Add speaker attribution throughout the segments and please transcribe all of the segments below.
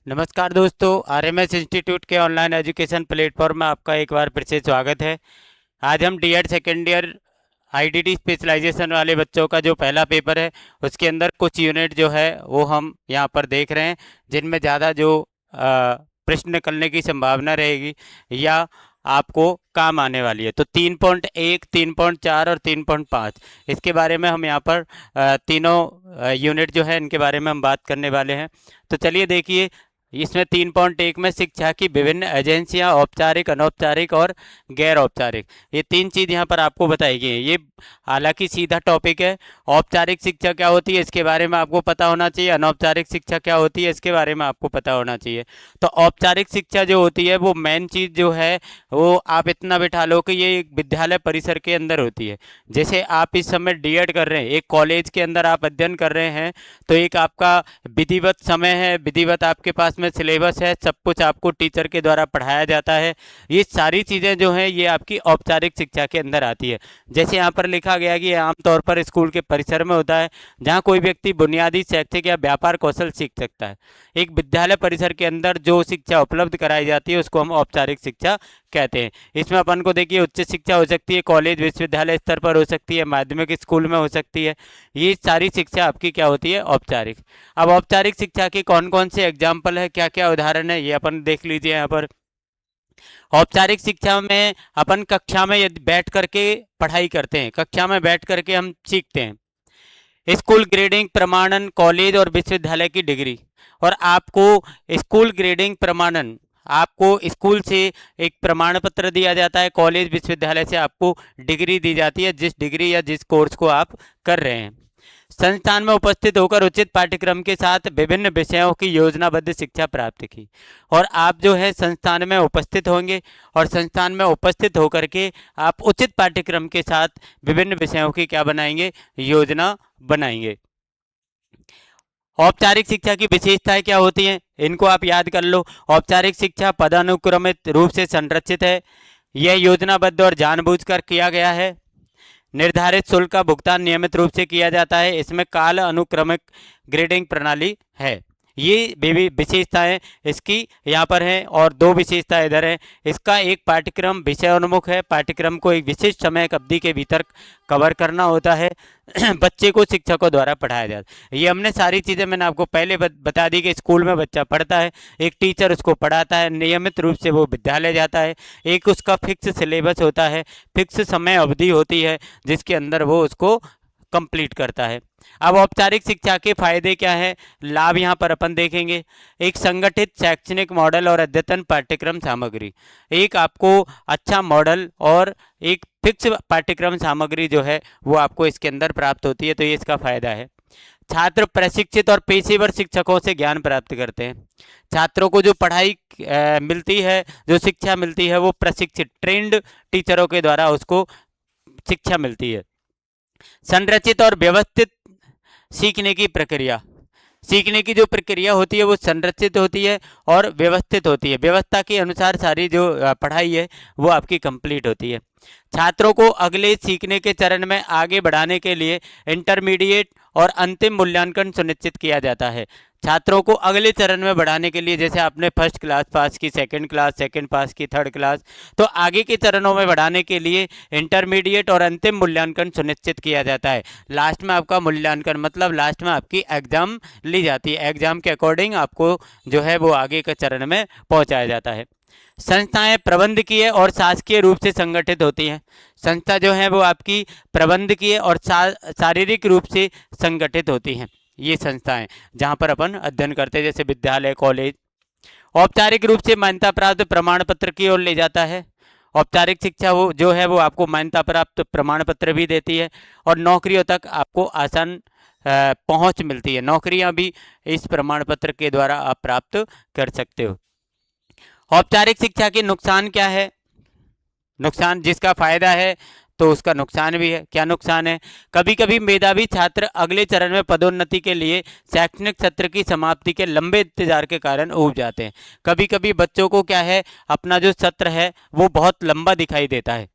Speaker 1: नमस्कार दोस्तों, RMS institute के ऑनलाइन एजुकेशन प्लेटफॉर्म में आपका एक बार फिर से स्वागत है। आज हम D Ed second year IDT specialisation वाले बच्चों का जो पहला पेपर है उसके अंदर कुछ यूनिट जो है वो हम यहाँ पर देख रहे हैं, जिनमें ज़्यादा जो प्रश्न निकलने की संभावना रहेगी या आपको काम आने वाली है। तो 3.1, 3.4 और 3.5 इसके बारे में हम यहाँ पर तीनों यूनिट जो है इनके बारे में हम बात करने वाले हैं। तो चलिए देखिए, इसमें 3.1 में शिक्षा की विभिन्न एजेंसियां, औपचारिक, अनौपचारिक और गैर औपचारिक, ये तीन चीज़ यहाँ पर आपको बताई गई है। ये हालांकि सीधा टॉपिक है। औपचारिक शिक्षा क्या होती है इसके बारे में आपको पता होना चाहिए, अनौपचारिक शिक्षा क्या होती है इसके बारे में आपको पता होना चाहिए। तो औपचारिक शिक्षा जो होती है वो मेन चीज़ जो है वो आप इतना बिठा लो कि ये एक विद्यालय परिसर के अंदर होती है। जैसे आप इस समय डीएड कर रहे हैं, एक कॉलेज के अंदर आप अध्ययन कर रहे हैं, तो एक आपका विधिवत समय है, विधिवत आपके पास में सिलेबस है, सब कुछ आपको टीचर के द्वारा पढ़ाया जाता है। ये सारी चीज़ें जो हैं ये आपकी औपचारिक शिक्षा के अंदर आती है। जैसे यहाँ पर लिखा गया कि आमतौर पर स्कूल के परिसर में होता है, जहाँ कोई व्यक्ति बुनियादी शैक्षिक या व्यापार कौशल सीख सकता है। एक विद्यालय परिसर के अंदर जो शिक्षा उपलब्ध कराई जाती है उसको हम औपचारिक शिक्षा कहते हैं। इसमें अपन को देखिए, उच्च शिक्षा हो सकती है, कॉलेज विश्वविद्यालय स्तर पर हो सकती है, माध्यमिक स्कूल में हो सकती है। ये सारी शिक्षा आपकी क्या होती है? औपचारिक। अब औपचारिक शिक्षा के कौन कौन से एग्जाम्पल है, क्या क्या उदाहरण है, ये अपन देख लीजिए यहाँ पर। औपचारिक शिक्षा में अपन कक्षा में यदि बैठ करके पढ़ाई करते हैं, कक्षा में बैठ करके हम सीखते हैं। स्कूल ग्रेडिंग प्रमाणन, कॉलेज और विश्वविद्यालय की डिग्री। और आपको स्कूल ग्रेडिंग प्रमाणन, आपको स्कूल से एक प्रमाण पत्र दिया जाता है, कॉलेज विश्वविद्यालय से आपको डिग्री दी जाती है जिस डिग्री या जिस कोर्स को आप कर रहे हैं। संस्थान में उपस्थित होकर उचित पाठ्यक्रम के साथ विभिन्न विषयों की योजनाबद्ध शिक्षा प्राप्त की। और आप जो है संस्थान में उपस्थित होंगे और संस्थान में उपस्थित होकर के आप उचित पाठ्यक्रम के साथ विभिन्न विषयों की क्या बनाएंगे? योजना बनाएंगे। औपचारिक शिक्षा की विशेषताएं क्या होती हैं इनको आप याद कर लो। औपचारिक शिक्षा पदानुक्रमित रूप से संरचित है, यह योजनाबद्ध और जानबूझकर किया गया है। निर्धारित शुल्क का भुगतान नियमित रूप से किया जाता है। इसमें काल अनुक्रमिक ग्रेडिंग प्रणाली है। ये विशेषताएं इसकी यहाँ पर हैं और दो विशेषताएं इधर हैं। इसका एक पाठ्यक्रम विषयोन्मुख है, पाठ्यक्रम को एक विशिष्ट समय अवधि के भीतर कवर करना होता है। बच्चे को शिक्षकों द्वारा पढ़ाया जाता है। ये हमने सारी चीज़ें मैंने आपको पहले बता दी कि स्कूल में बच्चा पढ़ता है, एक टीचर उसको पढ़ाता है, नियमित रूप से वो विद्यालय जाता है, एक उसका फिक्स सिलेबस होता है, फिक्स समय अवधि होती है जिसके अंदर वो उसको कंप्लीट करता है। अब औपचारिक शिक्षा के फायदे क्या है, लाभ यहाँ पर अपन देखेंगे। एक संगठित शैक्षणिक मॉडल और अद्यतन पाठ्यक्रम सामग्री। एक आपको अच्छा मॉडल और एक फिक्स पाठ्यक्रम सामग्री जो है वो आपको इसके अंदर प्राप्त होती है, तो ये इसका फायदा है। छात्र प्रशिक्षित और पेशेवर शिक्षकों से ज्ञान प्राप्त करते हैं। छात्रों को जो पढ़ाई मिलती है, जो शिक्षा मिलती है, वो प्रशिक्षित ट्रेंड टीचरों के द्वारा उसको शिक्षा मिलती है। संरचित और व्यवस्थित सीखने की प्रक्रिया। सीखने की जो प्रक्रिया होती है वो संरचित होती है और व्यवस्थित होती है। व्यवस्था के अनुसार सारी जो पढ़ाई है वो आपकी कंप्लीट होती है। छात्रों को अगले सीखने के चरण में आगे बढ़ाने के लिए इंटरमीडिएट और अंतिम मूल्यांकन सुनिश्चित किया जाता है। छात्रों को अगले चरण में बढ़ाने के लिए, जैसे आपने फर्स्ट क्लास पास की, सेकंड क्लास, सेकंड पास की, थर्ड क्लास, तो आगे के चरणों में बढ़ाने के लिए इंटरमीडिएट और अंतिम मूल्यांकन सुनिश्चित किया जाता है। लास्ट में आपका मूल्यांकन मतलब लास्ट में आपकी एग्जाम ली जाती है। एग्जाम के अकॉर्डिंग आपको जो है वो आगे के चरण में पहुंचाया जाता है। संस्थाएं प्रबंधकीय और शासकीय रूप से संगठित होती हैं। संस्था जो है वो आपकी प्रबंधकीय और शारीरिक रूप से संगठित होती हैं। ये संस्थाएं जहाँ पर अपन अध्ययन करते हैं, जैसे विद्यालय, कॉलेज। औपचारिक रूप से मान्यता प्राप्त प्रमाण पत्र की ओर ले जाता है। औपचारिक शिक्षा वो जो है वो आपको मान्यता प्राप्त प्रमाण पत्र भी देती है और नौकरियों तक आपको आसान पहुंच मिलती है। नौकरियां भी इस प्रमाण पत्र के द्वारा आप प्राप्त कर सकते हो। औपचारिक शिक्षा के नुकसान क्या है? नुकसान, जिसका फायदा है तो उसका नुकसान भी है। क्या नुकसान है? कभी कभी मेधावी छात्र अगले चरण में पदोन्नति के लिए शैक्षणिक सत्र की समाप्ति के लंबे इंतजार के कारण ऊब जाते हैं। कभी कभी बच्चों को क्या है, अपना जो सत्र है वो बहुत लंबा दिखाई देता है।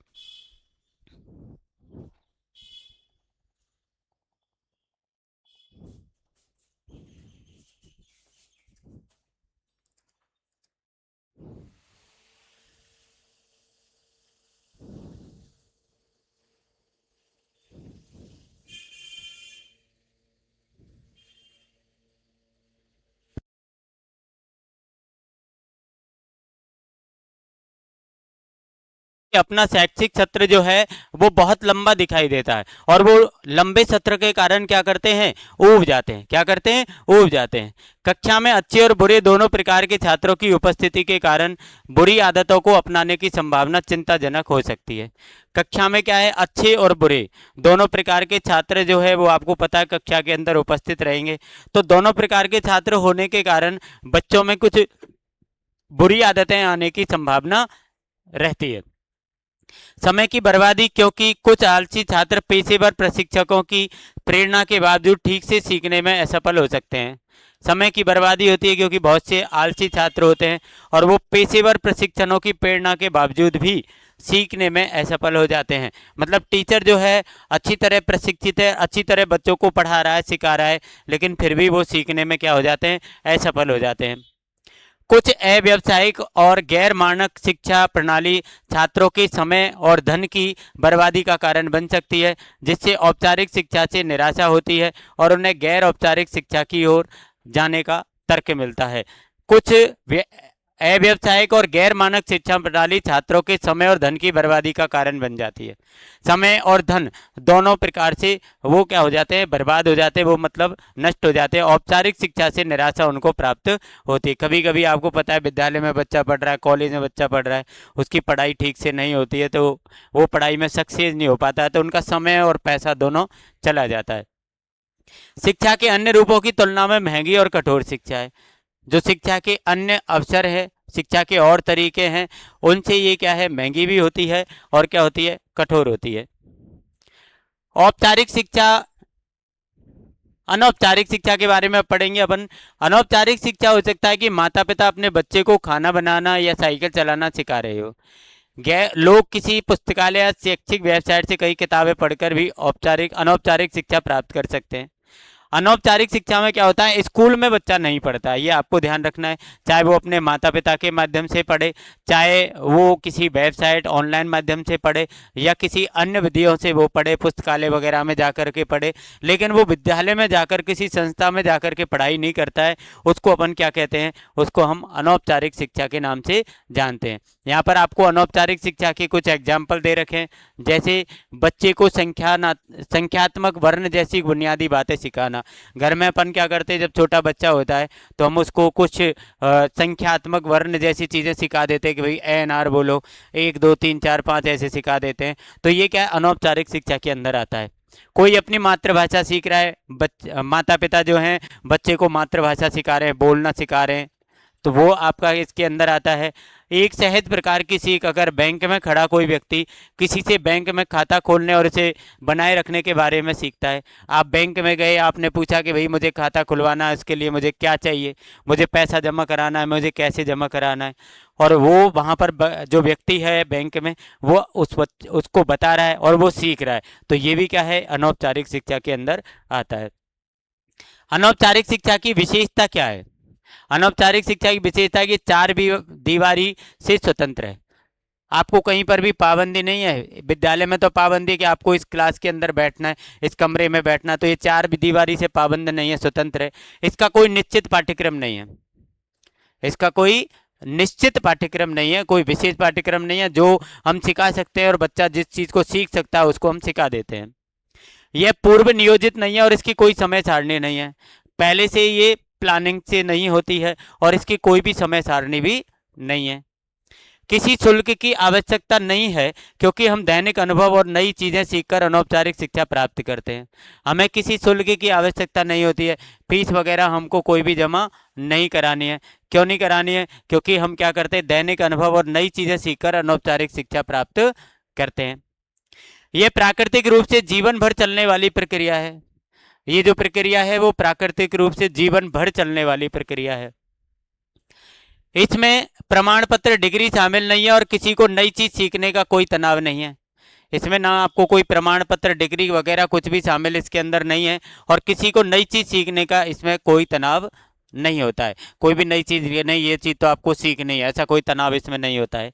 Speaker 1: अपना शैक्षिक सत्र जो है वो बहुत लंबा दिखाई देता है, और वो लंबे सत्र के कारण क्या करते हैं, ऊब जाते हैं। क्या करते हैं, ऊब जाते हैं। कक्षा में अच्छे और बुरे दोनों प्रकार के छात्रों की उपस्थिति के कारण बुरी आदतों को अपनाने की संभावना चिंताजनक हो सकती है। कक्षा में क्या है, अच्छे और बुरे दोनों प्रकार के छात्र जो है वो आपको पता है कक्षा के अंदर उपस्थित रहेंगे। तो दोनों प्रकार के छात्र होने के कारण बच्चों में कुछ बुरी आदतें आने की संभावना रहती है। समय की बर्बादी, क्योंकि कुछ आलसी छात्र पेशेवर प्रशिक्षकों की प्रेरणा के बावजूद ठीक से सीखने में असफल हो सकते हैं। समय की बर्बादी होती है क्योंकि बहुत से आलसी छात्र होते हैं और वो पेशेवर प्रशिक्षणों की प्रेरणा के बावजूद भी सीखने में असफल हो जाते हैं। मतलब टीचर जो है अच्छी तरह प्रशिक्षित है, अच्छी तरह बच्चों को पढ़ा रहा है, सिखा रहा है, लेकिन फिर भी वो सीखने में क्या हो जाते हैं, असफल हो जाते हैं। कुछ अव्यावसायिक और गैर मानक शिक्षा प्रणाली छात्रों के समय और धन की बर्बादी का कारण बन सकती है, जिससे औपचारिक शिक्षा से निराशा होती है और उन्हें गैर औपचारिक शिक्षा की ओर जाने का तर्क मिलता है। कुछ अव्यावसायिक और गैर मानक शिक्षा प्रणाली छात्रों के समय और धन की बर्बादी का कारण बन जाती है। समय और धन दोनों प्रकार से वो क्या हो जाते हैं, बर्बाद हो जाते हैं, वो मतलब नष्ट हो जाते हैं। औपचारिक शिक्षा से निराशा उनको प्राप्त होती है। कभी कभी आपको पता है विद्यालय में बच्चा पढ़ रहा है, कॉलेज में बच्चा पढ़ रहा है, उसकी पढ़ाई ठीक से नहीं होती है, तो वो पढ़ाई में सक्सेस नहीं हो पाता है, तो उनका समय और पैसा दोनों चला जाता है। शिक्षा के अन्य रूपों की तुलना में महंगी और कठोर शिक्षा है। जो शिक्षा के अन्य अवसर है, शिक्षा के और तरीके हैं, उनसे ये क्या है, महंगी भी होती है और क्या होती है, कठोर होती है। औपचारिक शिक्षा, अनौपचारिक शिक्षा के बारे में पढ़ेंगे अपन। अनौपचारिक शिक्षा हो सकता है कि माता पिता अपने बच्चे को खाना बनाना या साइकिल चलाना सिखा रहे हो। गैर लोग किसी पुस्तकालय या शैक्षिक वेबसाइट से कई किताबें पढ़कर भी औपचारिक अनौपचारिक शिक्षा प्राप्त कर सकते हैं। अनौपचारिक शिक्षा में क्या होता है, स्कूल में बच्चा नहीं पढ़ता है, ये आपको ध्यान रखना है। चाहे वो अपने माता पिता के माध्यम से पढ़े, चाहे वो किसी वेबसाइट ऑनलाइन माध्यम से पढ़े, या किसी अन्य विधियों से वो पढ़े, पुस्तकालय वगैरह में जाकर के पढ़े, लेकिन वो विद्यालय में जाकर किसी संस्था में जाकर के पढ़ाई नहीं करता है, उसको अपन क्या कहते हैं, उसको हम अनौपचारिक शिक्षा के नाम से जानते हैं। यहाँ पर आपको अनौपचारिक शिक्षा के कुछ एग्जाम्पल दे रखे हैं, जैसे बच्चे को संख्यात्मक वर्ण जैसी बुनियादी बातें सिखाना। घर में अपन क्या करते हैं, जब छोटा बच्चा होता है तो हम उसको कुछ संख्यात्मक वर्ण जैसी चीज़ें सिखा देते हैं कि भाई ANR बोलो, 1 2 3 4 5 ऐसे सिखा देते हैं। तो ये क्या है, अनौपचारिक शिक्षा के अंदर आता है। कोई अपनी मातृभाषा सीख रहा है, माता पिता जो हैं बच्चे को मातृभाषा सिखा रहे हैं, बोलना सिखा रहे हैं, तो वो आपका इसके अंदर आता है। एक सहज प्रकार की सीख, अगर बैंक में खड़ा कोई व्यक्ति किसी से बैंक में खाता खोलने और इसे बनाए रखने के बारे में सीखता है। आप बैंक में गए, आपने पूछा कि भाई मुझे खाता खुलवाना है, इसके लिए मुझे क्या चाहिए, मुझे पैसा जमा कराना है, मुझे कैसे जमा कराना है, और वो वहाँ पर जो व्यक्ति है बैंक में, वो उसको बता रहा है और वो सीख रहा है, तो ये भी क्या है, अनौपचारिक शिक्षा के अंदर आता है। अनौपचारिक शिक्षा की विशेषता क्या है? अनौपचारिक शिक्षा की विशेषता की चार दीवारी से स्वतंत्र है। आपको कहीं पर भी पाबंदी नहीं है। विद्यालय में तो पाबंदी है कि आपको इस क्लास के अंदर बैठना है, इस कमरे में बैठना, तो ये चार दीवारी से पाबंद नहीं है, स्वतंत्र है। इसका कोई निश्चित पाठ्यक्रम नहीं है, इसका कोई निश्चित पाठ्यक्रम नहीं है, कोई विशेष पाठ्यक्रम नहीं है जो हम सिखा सकते हैं, और बच्चा जिस चीज़ को सीख सकता है उसको हम सिखा देते हैं। यह पूर्व नियोजित नहीं है और इसकी कोई समय सारणी नहीं है। पहले से ये प्लानिंग से नहीं होती है और इसकी कोई भी समय सारणी भी नहीं है। किसी शुल्क की आवश्यकता नहीं है, क्योंकि हम दैनिक अनुभव और नई चीज़ें सीखकर अनौपचारिक शिक्षा प्राप्त करते हैं। हमें किसी शुल्क की आवश्यकता नहीं होती है, फीस वगैरह हमको कोई भी जमा नहीं करानी है। क्यों नहीं करानी है? क्योंकि हम क्या करते हैं, दैनिक अनुभव और नई चीज़ें सीखकर अनौपचारिक शिक्षा प्राप्त करते हैं। यह प्राकृतिक रूप से जीवन भर चलने वाली प्रक्रिया है। ये जो प्रक्रिया है वो प्राकृतिक रूप से जीवन भर चलने वाली प्रक्रिया है। इसमें प्रमाण पत्र, डिग्री शामिल नहीं है और किसी को नई चीज सीखने का कोई तनाव नहीं है। इसमें ना आपको कोई प्रमाण पत्र, डिग्री वगैरह कुछ भी शामिल इसके अंदर नहीं है, और किसी को नई चीज सीखने का इसमें कोई तनाव नहीं होता है। कोई भी नई चीज, ये नहीं ये चीज तो आपको सीखनी है, ऐसा कोई तनाव इसमें नहीं होता है।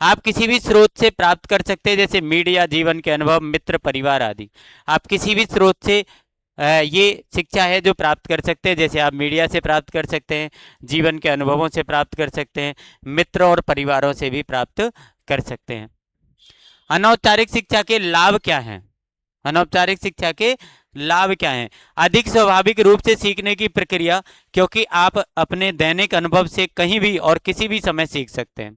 Speaker 1: आप किसी भी स्रोत से प्राप्त कर सकते हैं, जैसे मीडिया, जीवन के अनुभव, मित्र, परिवार आदि। आप किसी भी स्रोत से ये शिक्षा है जो प्राप्त कर सकते हैं। जैसे आप मीडिया से प्राप्त कर सकते हैं, जीवन के अनुभवों से प्राप्त कर सकते हैं, मित्र और परिवारों से भी प्राप्त कर सकते हैं। अनौपचारिक शिक्षा के लाभ क्या हैं? अनौपचारिक शिक्षा के लाभ क्या हैं? अधिक स्वाभाविक रूप से सीखने की प्रक्रिया, क्योंकि आप अपने दैनिक अनुभव से कहीं भी और किसी भी समय सीख सकते हैं।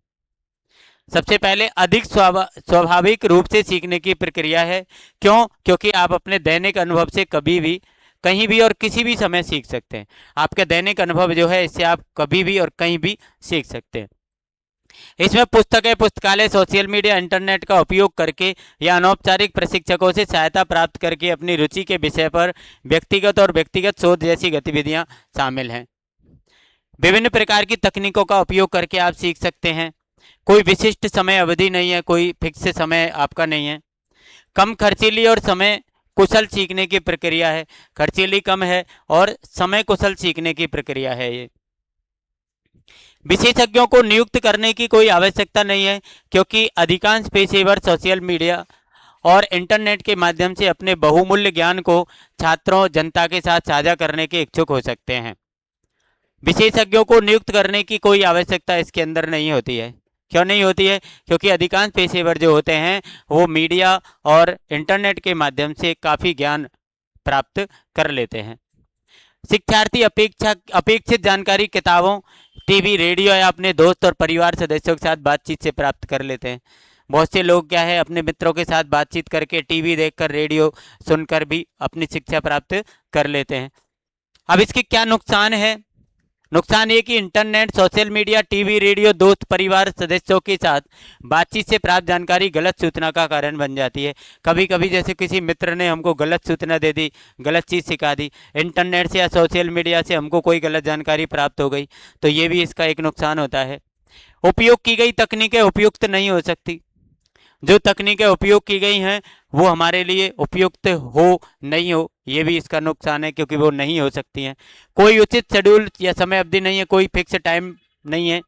Speaker 1: सबसे पहले अधिक स्वाभाविक रूप से सीखने की प्रक्रिया है। क्यों? क्योंकि आप अपने दैनिक अनुभव से कभी भी, कहीं भी और किसी भी समय सीख सकते हैं। आपका दैनिक अनुभव जो है, इससे आप कभी भी और कहीं भी सीख सकते हैं। इसमें पुस्तकें, पुस्तकालय, सोशल मीडिया, इंटरनेट का उपयोग करके या अनौपचारिक प्रशिक्षकों से सहायता प्राप्त करके अपनी रुचि के विषय पर व्यक्तिगत शोध जैसी गतिविधियां शामिल हैं। विभिन्न प्रकार की तकनीकों का उपयोग करके आप सीख सकते हैं। कोई विशिष्ट समय अवधि नहीं है, कोई फिक्स समय आपका नहीं है। कम खर्चीली और समय कुशल सीखने की प्रक्रिया है। खर्चीली कम है और समय कुशल सीखने की प्रक्रिया है ये। विशेषज्ञों को नियुक्त करने की कोई आवश्यकता नहीं है, क्योंकि अधिकांश पेशेवर सोशल मीडिया और इंटरनेट के माध्यम से अपने बहुमूल्य ज्ञान को छात्रों, जनता के साथ साझा करने के इच्छुक हो सकते हैं। विशेषज्ञों को नियुक्त करने की कोई आवश्यकता इसके अंदर नहीं होती है। क्यों नहीं होती है? क्योंकि अधिकांश पेशेवर जो होते हैं वो मीडिया और इंटरनेट के माध्यम से काफ़ी ज्ञान प्राप्त कर लेते हैं। शिक्षार्थी अपेक्षित जानकारी किताबों, टीवी, रेडियो या अपने दोस्त और परिवार सदस्यों के साथ बातचीत से प्राप्त कर लेते हैं। बहुत से लोग क्या है, अपने मित्रों के साथ बातचीत करके, टीवी देखकर, रेडियो सुनकर भी अपनी शिक्षा प्राप्त कर लेते हैं। अब इसके क्या नुकसान है? नुकसान ये कि internet, social media, TV, radio, दोस्त, परिवार सदस्यों के साथ बातचीत से प्राप्त जानकारी गलत सूचना का कारण बन जाती है। कभी कभी जैसे किसी मित्र ने हमको गलत सूचना दे दी, गलत चीज़ सिखा दी, इंटरनेट से या सोशल मीडिया से हमको कोई गलत जानकारी प्राप्त हो गई, तो ये भी इसका एक नुकसान होता है। उपयोग की गई तकनीकें उपयुक्त नहीं हो सकती। जो तकनीकें उपयोग की गई हैं वो हमारे लिए उपयुक्त हो नहीं हो, ये भी इसका नुकसान है, क्योंकि वो नहीं हो सकती हैं। कोई उचित शेड्यूल या समय अवधि नहीं है, कोई फिक्स टाइम नहीं है।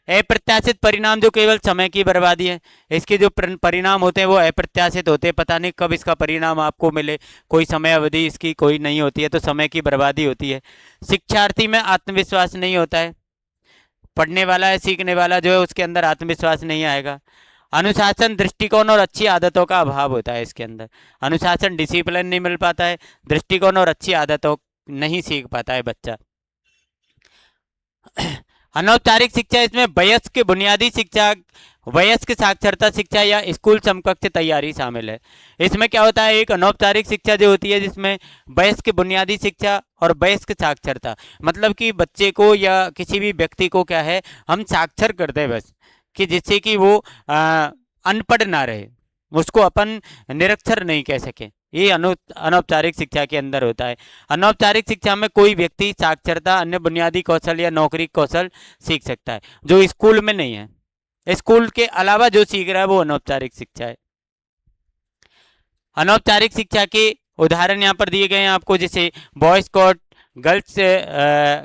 Speaker 1: अप्रत्याशित परिणाम, जो केवल समय की बर्बादी है। इसके जो परिणाम होते हैं वो अप्रत्याशित होते हैं, पता नहीं कब इसका परिणाम आपको मिले, कोई समय अवधि इसकी कोई नहीं होती है, तो समय की बर्बादी होती है। शिक्षार्थी में आत्मविश्वास नहीं होता है। पढ़ने वाला है, सीखने वाला जो है, उसके अंदर आत्मविश्वास नहीं आएगा। अनुशासन, दृष्टिकोण और अच्छी आदतों का अभाव होता है इसके अंदर। अनुशासन, डिसिप्लिन नहीं मिल पाता है, दृष्टिकोण और अच्छी आदतों नहीं सीख पाता है बच्चा। अनौपचारिक शिक्षा, इसमें वयस्क बुनियादी शिक्षा, वयस्क साक्षरता शिक्षा या स्कूल समकक्ष तैयारी शामिल है। इसमें क्या होता है, एक अनौपचारिक शिक्षा जो होती है जिसमें वयस्क बुनियादी शिक्षा और वयस्क साक्षरता, मतलब कि बच्चे को या किसी भी व्यक्ति को क्या है, हम साक्षर कर दें बस, कि जिससे कि वो अनपढ़ ना रहे, उसको अपन निरक्षर नहीं कह सके। ये अनौपचारिक शिक्षा के अंदर होता है। अनौपचारिक शिक्षा में कोई व्यक्ति साक्षरता, अन्य बुनियादी कौशल या नौकरी कौशल सीख सकता है, जो स्कूल में नहीं है। स्कूल के अलावा जो सीख रहा है वो अनौपचारिक शिक्षा है। अनौपचारिक शिक्षा के उदाहरण यहाँ पर दिए गए हैं आपको, जैसे बॉय स्काउट, गर्ल्स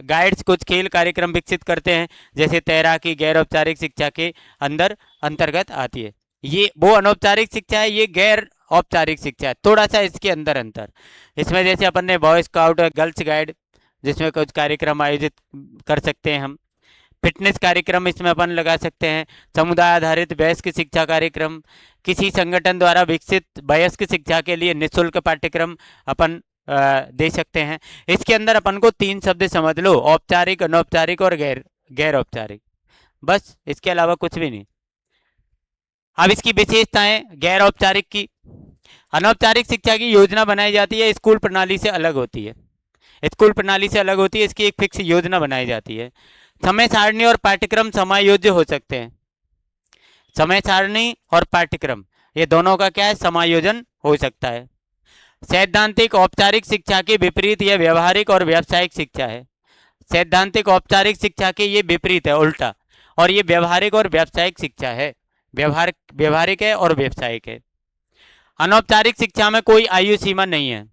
Speaker 1: गाइड्स कुछ खेल कार्यक्रम विकसित करते हैं, जैसे तैराकी गैर औपचारिक शिक्षा के अंतर्गत आती है। ये वो अनौपचारिक शिक्षा है, ये गैर औपचारिक शिक्षा है। थोड़ा सा इसके अंदर अंतर, इसमें जैसे अपन ने बॉय स्काउट और गर्ल्स गाइड, जिसमें कुछ कार्यक्रम आयोजित कर सकते हैं हम। फिटनेस कार्यक्रम इसमें अपन लगा सकते हैं। समुदाय आधारित वयस्क शिक्षा कार्यक्रम, किसी संगठन द्वारा विकसित वयस्क शिक्षा के लिए निःशुल्क पाठ्यक्रम अपन दे सकते हैं। इसके अंदर अपन को 3 शब्द समझ लो, औपचारिक, अनौपचारिक और गैर औपचारिक, बस इसके अलावा कुछ भी नहीं। अब इसकी विशेषताएं गैर औपचारिक की। अनौपचारिक शिक्षा की योजना बनाई जाती है, स्कूल प्रणाली से अलग होती है। स्कूल प्रणाली से अलग होती है, इसकी एक फिक्स योजना बनाई जाती है। समय सारणी और पाठ्यक्रम समायोज्य हो सकते हैं। समय सारणी और पाठ्यक्रम ये दोनों का क्या है, समायोजन हो सकता है। सैद्धांतिक औपचारिक शिक्षा के विपरीत यह व्यवहारिक और व्यावसायिक शिक्षा है। सैद्धांतिक औपचारिक शिक्षा के ये विपरीत है, उल्टा, और ये व्यवहारिक और व्यावसायिक शिक्षा है। व्यवहारिक है और व्यावसायिक है। अनौपचारिक शिक्षा में कोई आयु सीमा नहीं है।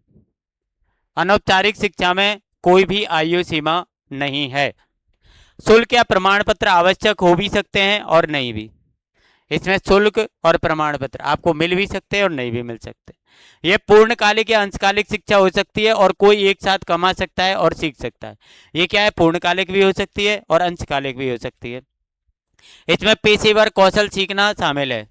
Speaker 1: अनौपचारिक शिक्षा में कोई भी आयु सीमा नहीं है। शुल्क या प्रमाण पत्र आवश्यक हो भी सकते हैं और नहीं भी। इसमें शुल्क और प्रमाण पत्र आपको मिल भी सकते हैं और नहीं भी मिल सकते। यह पूर्णकालिक या अंशकालिक शिक्षा हो सकती है, और कोई एक साथ कमा सकता है और सीख सकता है। ये क्या है, पूर्णकालिक भी हो सकती है और अंशकालिक भी हो सकती है। इसमें पेशेवर कौशल सीखना शामिल है।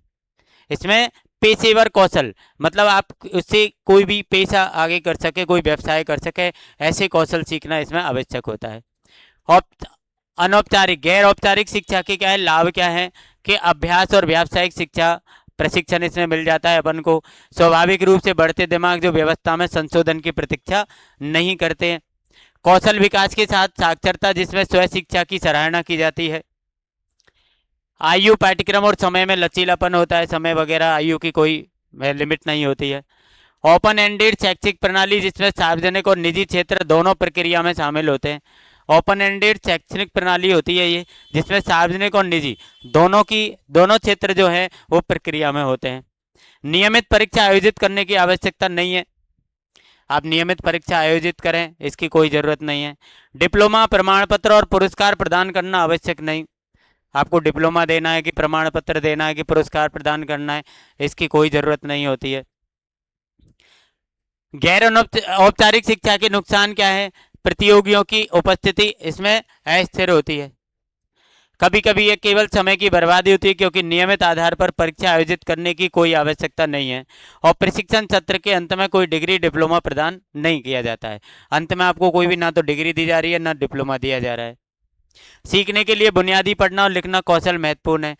Speaker 1: इसमें पेशेवर कौशल, मतलब आप उससे कोई भी पेशा आगे कर सके, कोई व्यवसाय कर सके, ऐसे कौशल सीखना इसमें आवश्यक होता है। औप- अनौपचारिक गैर औपचारिक शिक्षा के क्या है लाभ, क्या है कि अभ्यास और व्यावसायिक शिक्षा प्रशिक्षण इसमें मिल जाता है अपन को। स्वाभाविक रूप से बढ़ते दिमाग जो व्यवस्था में संशोधन की प्रतीक्षा नहीं करते हैं। कौशल विकास के साथ साक्षरता जिसमें स्व शिक्षा की सराहना की जाती है। आयु पाठ्यक्रम और समय में लचीलापन होता है, समय वगैरह आयु की कोई लिमिट नहीं होती है। ओपन एंडेड शैक्षिक प्रणाली जिसमें सार्वजनिक और निजी क्षेत्र दोनों प्रक्रिया में शामिल होते हैं। ओपन एंडेड शैक्षणिक प्रणाली होती है ये, जिसमें सार्वजनिक और निजी दोनों क्षेत्र जो है वो प्रक्रिया में होते हैं। नियमित परीक्षा आयोजित करने की आवश्यकता नहीं है, आप नियमित परीक्षा आयोजित करें इसकी कोई ज़रूरत नहीं है। डिप्लोमा प्रमाण पत्र और पुरस्कार प्रदान करना आवश्यक नहीं, आपको डिप्लोमा देना है कि प्रमाण पत्र देना है कि पुरस्कार प्रदान करना है, इसकी कोई ज़रूरत नहीं होती है। गैर औपचारिक शिक्षा के नुकसान क्या है? प्रतियोगियों की उपस्थिति इसमें अस्थिर होती है, कभी कभी ये केवल समय की बर्बादी होती है क्योंकि नियमित आधार पर परीक्षा आयोजित करने की कोई आवश्यकता नहीं है। और प्रशिक्षण सत्र के अंत में कोई डिग्री डिप्लोमा प्रदान नहीं किया जाता है, अंत में आपको कोई भी ना तो डिग्री दी जा रही है ना डिप्लोमा दिया जा रहा है। सीखने के लिए बुनियादी पढ़ना और लिखना कौशल महत्वपूर्ण है,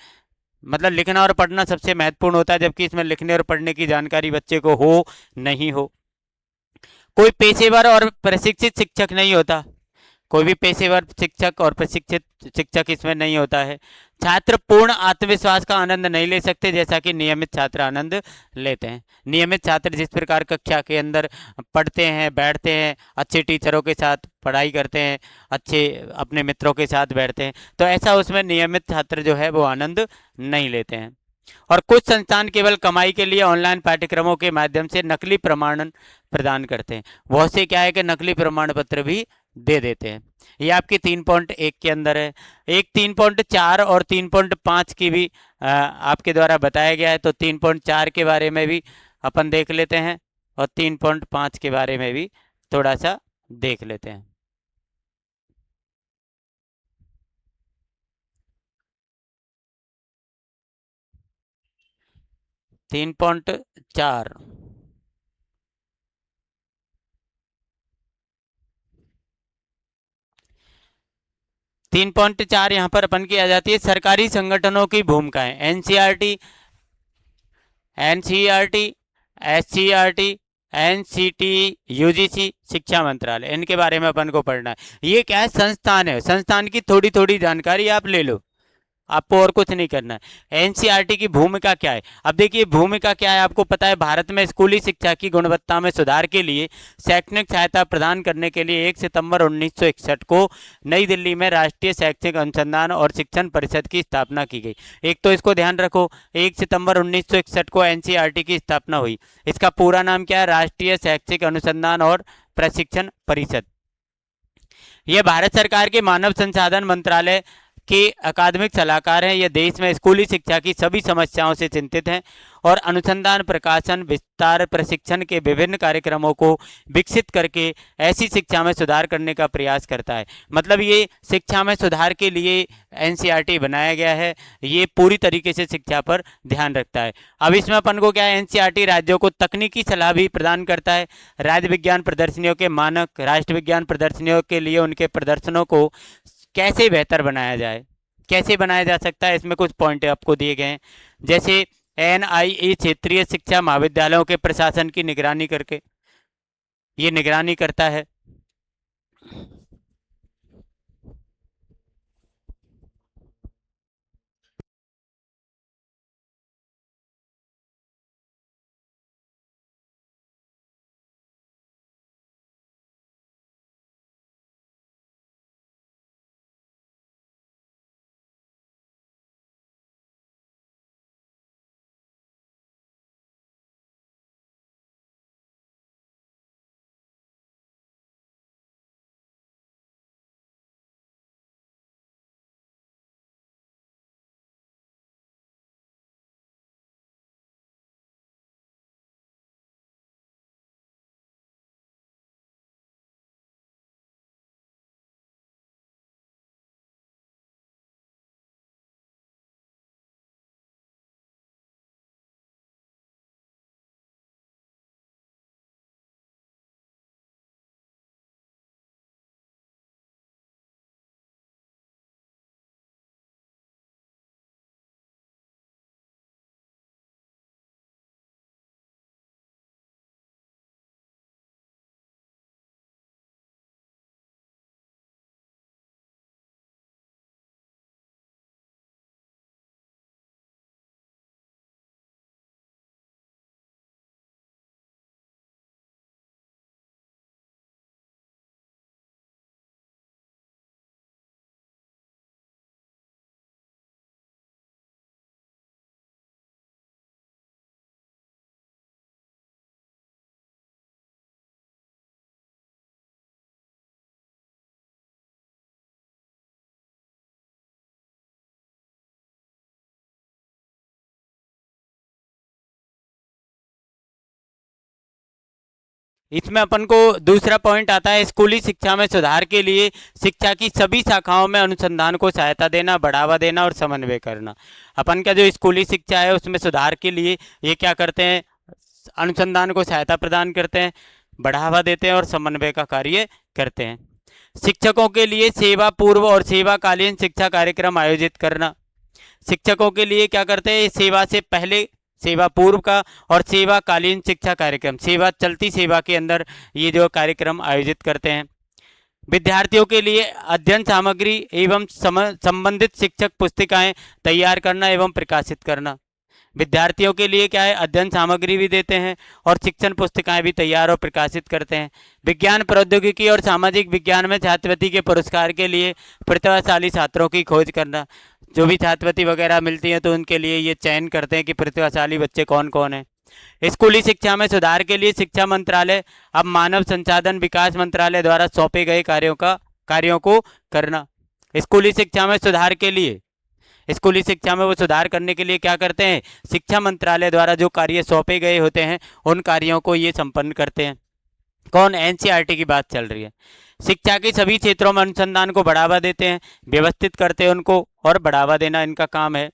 Speaker 1: मतलब लिखना और पढ़ना सबसे महत्वपूर्ण होता है, जबकि इसमें लिखने और पढ़ने की जानकारी बच्चे को हो नहीं हो। कोई पेशेवर और प्रशिक्षित शिक्षक नहीं होता, कोई भी पेशेवर शिक्षक और प्रशिक्षित शिक्षक इसमें नहीं होता है। छात्र पूर्ण आत्मविश्वास का आनंद नहीं ले सकते जैसा कि नियमित छात्र आनंद लेते हैं। नियमित छात्र जिस प्रकार कक्षा के अंदर पढ़ते हैं, बैठते हैं, अच्छे टीचरों के साथ पढ़ाई करते हैं, अच्छे अपने मित्रों के साथ बैठते हैं, तो ऐसा उसमें नियमित छात्र जो है वो आनंद नहीं लेते हैं। और कुछ संस्थान केवल कमाई के लिए ऑनलाइन पाठ्यक्रमों के माध्यम से नकली प्रमाणन प्रदान करते हैं, बहुत से क्या है कि नकली प्रमाण पत्र भी दे देते हैं। ये आपकी 3.1 के अंदर है। एक 3.4 और 3.5 की भी आपके द्वारा बताया गया है, तो 3.4 के बारे में भी अपन देख लेते हैं और 3.5 के बारे में भी थोड़ा सा देख लेते हैं। 3.4 3.4 यहाँ पर अपन की आ जाती है सरकारी संगठनों की भूमिकाएं। NCERT, NCERT, SCERT, NCT, UGC, शिक्षा मंत्रालय, इनके बारे में अपन को पढ़ना है। ये क्या है? संस्थान है, संस्थान की थोड़ी थोड़ी जानकारी आप ले लो, आपको और कुछ नहीं करना है। एनसीईआरटी की भूमिका क्या है? अब देखिए भूमिका क्या है, आपको पता है भारत में स्कूली शिक्षा की गुणवत्ता में सुधार के लिए शैक्षणिक सहायता प्रदान करने के लिए 1 सितंबर 1961 को नई दिल्ली में राष्ट्रीय शैक्षिक अनुसंधान और शिक्षण परिषद की स्थापना की गई। एक तो इसको ध्यान रखो, 1 सितंबर 1961 को एनसीईआरटी की स्थापना हुई। इसका पूरा नाम क्या है? राष्ट्रीय शैक्षिक अनुसंधान और प्रशिक्षण परिषद। ये भारत सरकार के मानव संसाधन मंत्रालय के अकादमिक सलाहकार हैं। ये देश में स्कूली शिक्षा की सभी समस्याओं से चिंतित हैं और अनुसंधान, प्रकाशन, विस्तार, प्रशिक्षण के विभिन्न कार्यक्रमों को विकसित करके ऐसी शिक्षा में सुधार करने का प्रयास करता है। मतलब ये शिक्षा में सुधार के लिए एनसीईआरटी बनाया गया है, ये पूरी तरीके से शिक्षा पर ध्यान रखता है। अब इसमें अपन को क्या है, एनसीईआरटी राज्यों को तकनीकी सलाह भी प्रदान करता है। राज्य विज्ञान प्रदर्शनियों के मानक, राष्ट्रीय विज्ञान प्रदर्शनियों के लिए उनके प्रदर्शनों को कैसे बेहतर बनाया जाए, कैसे बनाया जा सकता है, इसमें कुछ पॉइंट आपको दिए गए हैं। जैसे एनआईई क्षेत्रीय शिक्षा महाविद्यालयों के प्रशासन की निगरानी करके ये निगरानी करता है। इसमें अपन को दूसरा पॉइंट आता है स्कूली शिक्षा में सुधार के लिए शिक्षा की सभी शाखाओं में अनुसंधान को सहायता देना, बढ़ावा देना और समन्वय करना। अपन का जो स्कूली शिक्षा है उसमें सुधार के लिए ये क्या करते हैं, अनुसंधान को सहायता प्रदान करते हैं, बढ़ावा देते हैं और समन्वय का कार्य करते हैं। शिक्षकों के लिए सेवा पूर्व और सेवाकालीन शिक्षा कार्यक्रम आयोजित करना। शिक्षकों के लिए क्या करते हैं, सेवा से पहले, सेवा पूर्व का और सेवाकालीन शिक्षा कार्यक्रम, सेवा चलती सेवा के अंदर ये जो कार्यक्रम आयोजित करते हैं। विद्यार्थियों के लिए अध्ययन सामग्री एवं संबंधित शिक्षक पुस्तिकाएं तैयार करना एवं प्रकाशित करना। विद्यार्थियों के लिए क्या है, अध्ययन सामग्री भी देते हैं और शिक्षण पुस्तिकाएं भी तैयार और प्रकाशित करते हैं। विज्ञान प्रौद्योगिकी और सामाजिक विज्ञान में छात्रवृत्ति के पुरस्कार के लिए प्रतिभाशाली छात्रों की खोज करना। जो भी छात्रवृत्ति वगैरह मिलती है तो उनके लिए ये चयन करते हैं कि प्रतिभाशाली बच्चे कौन कौन हैं। स्कूली शिक्षा में सुधार के लिए शिक्षा मंत्रालय अब मानव संसाधन विकास मंत्रालय द्वारा सौंपे गए कार्यों को करना। स्कूली शिक्षा में सुधार के लिए, स्कूली शिक्षा में वो सुधार करने के लिए क्या करते हैं, शिक्षा मंत्रालय द्वारा जो कार्य सौंपे गए होते हैं उन कार्यों को ये संपन्न करते हैं। कौन, एनसीईआरटी की बात चल रही है। शिक्षा के सभी क्षेत्रों में अनुसंधान को बढ़ावा देते हैं, व्यवस्थित करते हैं उनको और बढ़ावा देना इनका काम है।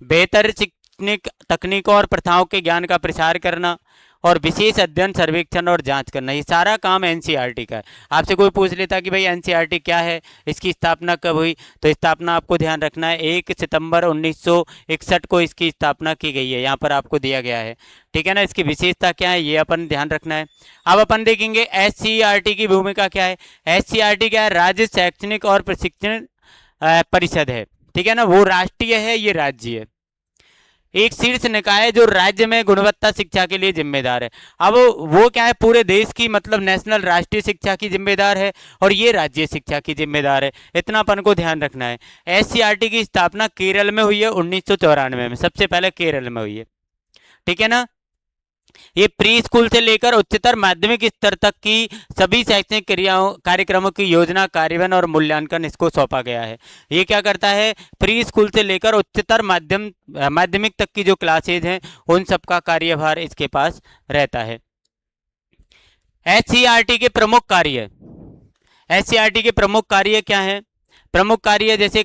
Speaker 1: बेहतर शैक्षणिक तकनीकों और प्रथाओं के ज्ञान का प्रसार करना और विशेष अध्ययन, सर्वेक्षण और जांच करना, ये सारा काम एनसीईआरटी का है। आपसे कोई पूछ लेता कि भाई एनसीईआरटी क्या है, इसकी स्थापना कब हुई, तो स्थापना आपको ध्यान रखना है 1 सितंबर 1961 को इसकी स्थापना की गई है, यहाँ पर आपको दिया गया है, ठीक है ना। इसकी विशेषता क्या है ये अपन ध्यान रखना है। अब अपन देखेंगे एससीईआरटी की भूमिका क्या है। एससीईआरटी क्या है, राज्य शैक्षणिक और प्रशिक्षण परिषद है, ठीक है ना, वो राष्ट्रीय है, ये राज्य है। एक शीर्ष निकाय है जो राज्य में गुणवत्ता शिक्षा के लिए जिम्मेदार है। अब वो क्या है, पूरे देश की मतलब नेशनल राष्ट्रीय शिक्षा की जिम्मेदार है और ये राज्य शिक्षा की जिम्मेदार है, इतना अपन को ध्यान रखना है। एससीईआरटी की स्थापना केरल में हुई है 1994 में, सबसे पहले केरल में हुई है, ठीक है ना। ये प्री स्कूल से लेकर उच्चतर माध्यमिक स्तर तक की सभी शैक्षणिक कार्यक्रमों की योजना, कार्यान्वयन और मूल्यांकन इसको सौंपा गया है। ये क्या करता है, प्री स्कूल से लेकर उच्चतर माध्यमिक तक की जो क्लासेज हैं उन सबका कार्यभार इसके पास रहता है। एससीईआरटी के प्रमुख कार्य, एससीईआरटी के प्रमुख कार्य क्या है। प्रमुख कार्य जैसे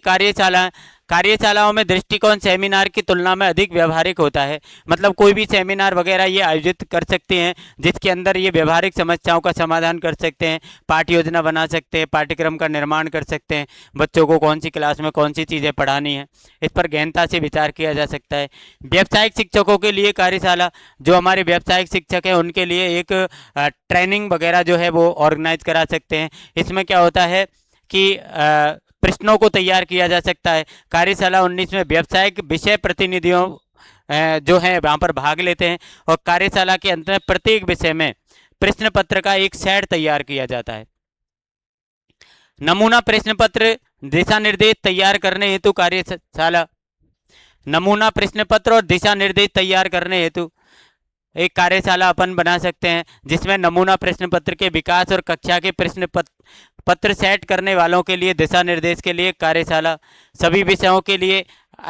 Speaker 1: कार्यशालाओं में दृष्टिकोण सेमिनार की तुलना में अधिक व्यवहारिक होता है। मतलब कोई भी सेमिनार वगैरह ये आयोजित कर सकते हैं जिसके अंदर ये व्यवहारिक समस्याओं का समाधान कर सकते हैं, पाठ्य योजना बना सकते हैं, पाठ्यक्रम का निर्माण कर सकते हैं, बच्चों को कौन सी क्लास में कौन सी चीज़ें पढ़ानी है इस पर गहनता से विचार किया जा सकता है। व्यावसायिक शिक्षकों के लिए कार्यशाला, जो हमारे व्यावसायिक शिक्षक हैं उनके लिए एक ट्रेनिंग वगैरह जो है वो ऑर्गेनाइज करा सकते हैं। इसमें क्या होता है कि प्रश्नों को तैयार किया जा सकता है। कार्यशाला 19 में व्यावसायिक विषय प्रतिनिधियों जो हैं वहाँ पर भाग लेते हैं और कार्यशाला के अंत में प्रत्येक विषय में प्रश्न पत्र का एक सेट तैयार किया जाता है। नमूना प्रश्न पत्र, दिशा निर्देश तैयार करने हेतु कार्यशाला, नमूना प्रश्न पत्र और दिशा निर्देश तैयार करने हेतु एक कार्यशाला अपन बना सकते हैं जिसमें नमूना प्रश्न पत्र के विकास और कक्षा के प्रश्न पत्र सेट करने वालों के लिए दिशा निर्देश के लिए कार्यशाला, सभी विषयों के लिए